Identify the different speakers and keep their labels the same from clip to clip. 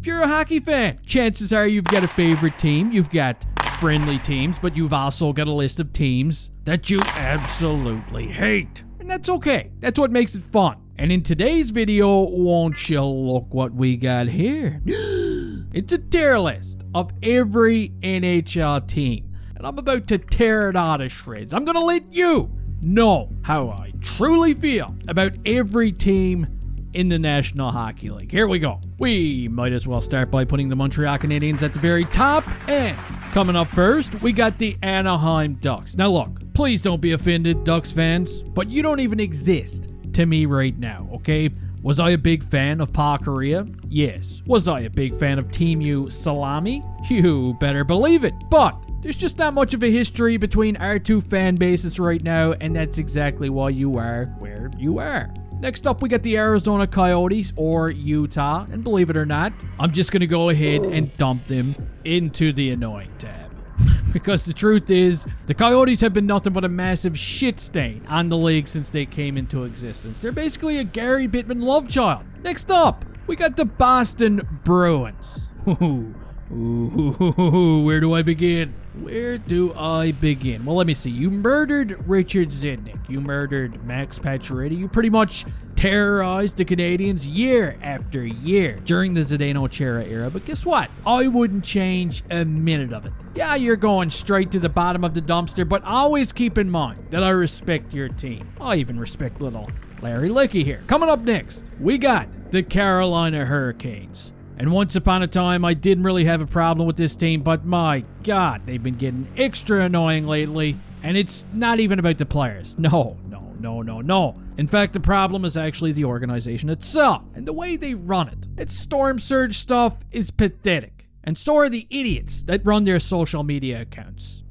Speaker 1: If you're a hockey fan, chances are you've got a favorite team, you've got friendly teams, but you've also got a list of teams that you absolutely hate. And that's okay. That's what makes it fun. And in today's video, won't you look what we got here? It's a tier list of every NHL team. And I'm about to tear it out of shreds. I'm gonna let you know how I truly feel about every team in the National Hockey League. Here we go. We might as well start by putting the Montreal Canadiens at the very top. And coming up first, we got the Anaheim Ducks. Now look, please don't be offended, Ducks fans, but you don't even exist to me right now, okay? Was I a big fan of Pa Korea? Yes. Was I a big fan of Team U Salami? You better believe it. But there's just not much of a history between our two fan bases right now, and that's exactly why you are where you are. Next up, we got the Arizona Coyotes, or Utah, and believe it or not, I'm just gonna go ahead and dump them into the annoying tab. Because the truth is, the Coyotes have been nothing but a massive shit stain on the league since they came into existence. They're basically a Gary Bettman love child. Next up, we got the Boston Bruins. Where do I begin? Where do I begin? Well, let me see. You murdered Richard Zednik. You murdered Max Pacioretty. You pretty much terrorized the Canadiens year after year during the Zdeno Chara era. But guess what? I wouldn't change a minute of it. Yeah, you're going straight to the bottom of the dumpster, but always keep in mind that I respect your team. I even respect little Larry Licky here. Coming up next, we got the Carolina Hurricanes. And once upon a time, I didn't really have a problem with this team, but my God, they've been getting extra annoying lately. And it's not even about the players. No. In fact, the problem is actually the organization itself and the way they run it. Its storm surge stuff is pathetic. And so are the idiots that run their social media accounts.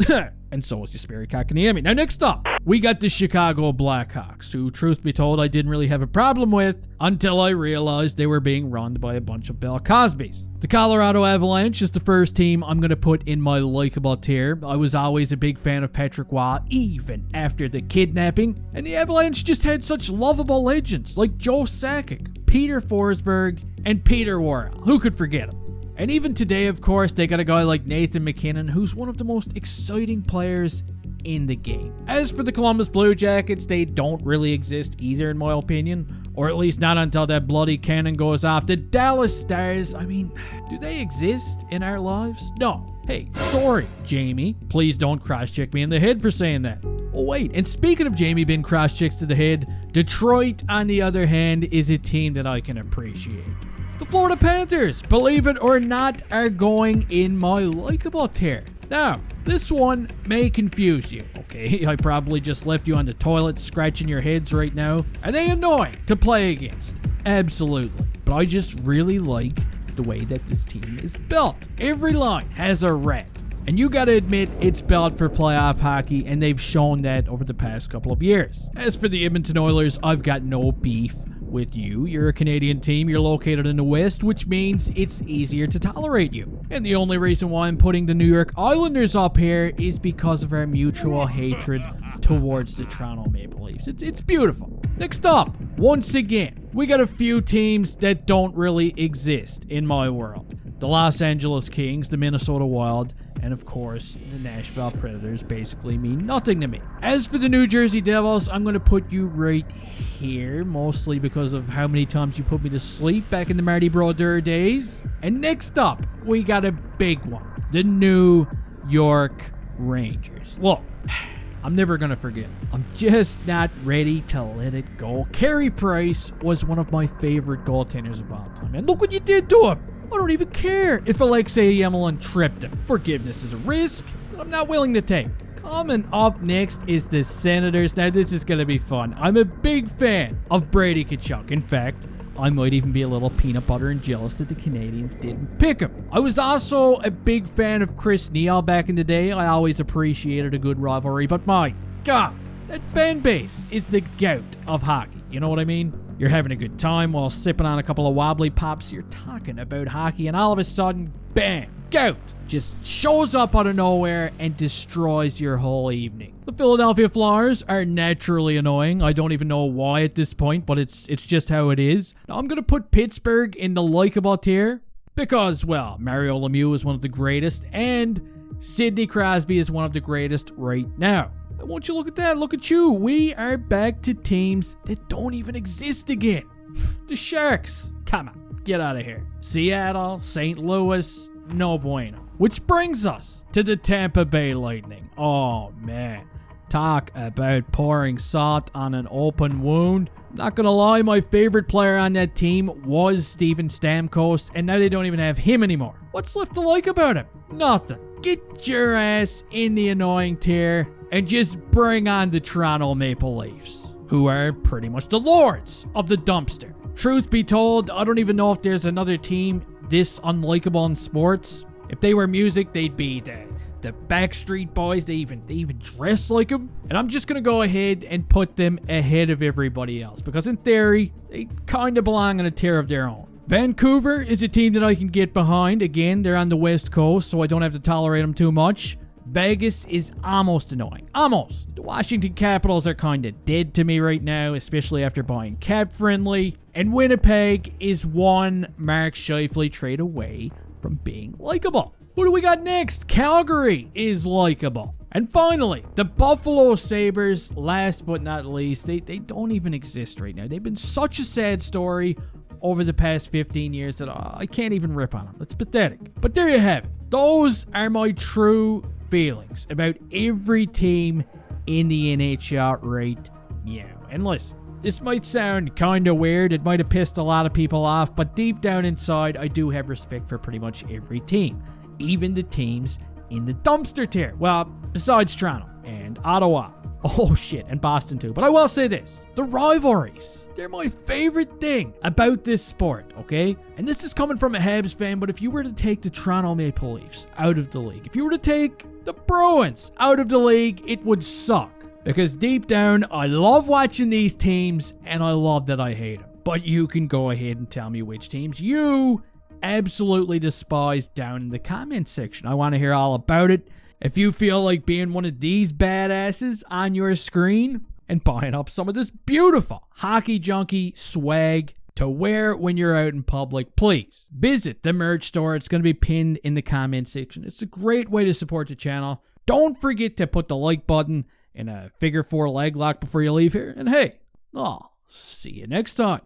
Speaker 1: And so is Jesperi Kotkaniemi. Now, next up, we got the Chicago Blackhawks, who, truth be told, I didn't really have a problem with until I realized they were being run by a bunch of Bill Cosbys. The Colorado Avalanche is the first team I'm going to put in my likable tier. I was always a big fan of Patrick Waugh, even after the kidnapping. And the Avalanche just had such lovable legends like Joe Sakic, Peter Forsberg, and Peter Worrell. Who could forget him? And even today, of course, they got a guy like Nathan McKinnon, who's one of the most exciting players in the game. As for the Columbus Blue Jackets, they don't really exist either, in my opinion. Or at least not until that bloody cannon goes off. The Dallas Stars, I mean, do they exist in our lives? No. Hey, sorry, Jamie. Please don't cross-check me in the head for saying that. Oh, wait, and speaking of Jamie being cross-checked to the head, Detroit, on the other hand, is a team that I can appreciate. The Florida Panthers, believe it or not, are going in my likable tier. Now, this one may confuse you, okay? I probably just left you on the toilet scratching your heads right now. Are they annoying to play against? Absolutely. But I just really like the way that this team is built. Every line has a rat. And you gotta admit, it's built for playoff hockey, and they've shown that over the past couple of years. As for the Edmonton Oilers, I've got no beef with you. You're a Canadian team, you're located in the West, which means it's easier to tolerate you. And the only reason why I'm putting the New York Islanders up here is because of our mutual hatred towards the Toronto Maple Leafs. It's beautiful. Next up, once again, we got a few teams that don't really exist in my world. The Los Angeles Kings, the Minnesota Wild, and of course, the Nashville Predators basically mean nothing to me. As for the New Jersey Devils, I'm going to put you right here, mostly because of how many times you put me to sleep back in the Marty Brodeur days. And next up, we got a big one. The New York Rangers. Look, I'm never going to forget. I'm just not ready to let it go. Carey Price was one of my favorite goaltenders of all time. And look what you did to him. I don't even care if Alexei Yemelin tripped him. Forgiveness is a risk that I'm not willing to take. Coming up next is the Senators. Now, this is going to be fun. I'm a big fan of Brady Tkachuk. In fact, I might even be a little peanut butter and jealous that the Canadians didn't pick him. I was also a big fan of Chris Neal back in the day. I always appreciated a good rivalry, but my God, that fan base is the goat of hockey. You know what I mean? You're having a good time while sipping on a couple of wobbly pops. You're talking about hockey, and all of a sudden, bam, goat just shows up out of nowhere and destroys your whole evening. The Philadelphia Flyers are naturally annoying. I don't even know why at this point, but it's just how it is. Now, I'm going to put Pittsburgh in the likable tier Because, well, Mario Lemieux is one of the greatest, and Sidney Crosby is one of the greatest right now. And won't you look at that? Look at you. We are back to teams that don't even exist again. The Sharks. Come on, get out of here. Seattle, St. Louis, no bueno. Which brings us to the Tampa Bay Lightning. Oh, man. Talk about pouring salt on an open wound. Not gonna lie, my favorite player on that team was Steven Stamkos, and now they don't even have him anymore. What's left to like about him? Nothing. Get your ass in the annoying tier and just bring on the Toronto Maple Leafs, who are pretty much the lords of the dumpster. Truth be told, I don't even know if there's another team this unlikable in sports. If they were music, they'd be the Backstreet Boys. They even dress like them. And I'm just going to go ahead and put them ahead of everybody else, because in theory, they kind of belong on a tier of their own. Vancouver is a team that I can get behind. Again, they're on the West Coast, so I don't have to tolerate them too much. Vegas is almost annoying. Almost. The Washington Capitals are kind of dead to me right now, especially after buying Cap Friendly. And Winnipeg is one Mark Scheifele trade away from being likable. Who do we got next? Calgary is likable. And finally, the Buffalo Sabres, last but not least, they don't even exist right now. They've been such a sad story over the past 15 years that I can't even rip on them. It's pathetic. But there you have it. Those are my true feelings about every team in the NHL right now. And listen, this might sound kind of weird. It might have pissed a lot of people off, but deep down inside, I do have respect for pretty much every team. Even the teams in the dumpster tier. Well, besides Toronto and Ottawa. Oh shit, and Boston too. But I will say this. The rivalries. They're my favorite thing about this sport, okay? And this is coming from a Habs fan, but if you were to take the Toronto Maple Leafs out of the league, if you were to take the Bruins out of the league, it would suck. Because deep down, I love watching these teams, and I love that I hate them. But you can go ahead and tell me which teams you absolutely despise down in the comment section. I want to hear all about it. If you feel like being one of these badasses on your screen and buying up some of this beautiful Hockey Junkie swag to wear when you're out in public, please visit the merch store. It's going to be pinned in the comment section. It's a great way to support the channel. Don't forget to put the like button in a figure 4 leg lock before you leave here. And hey, I'll see you next time.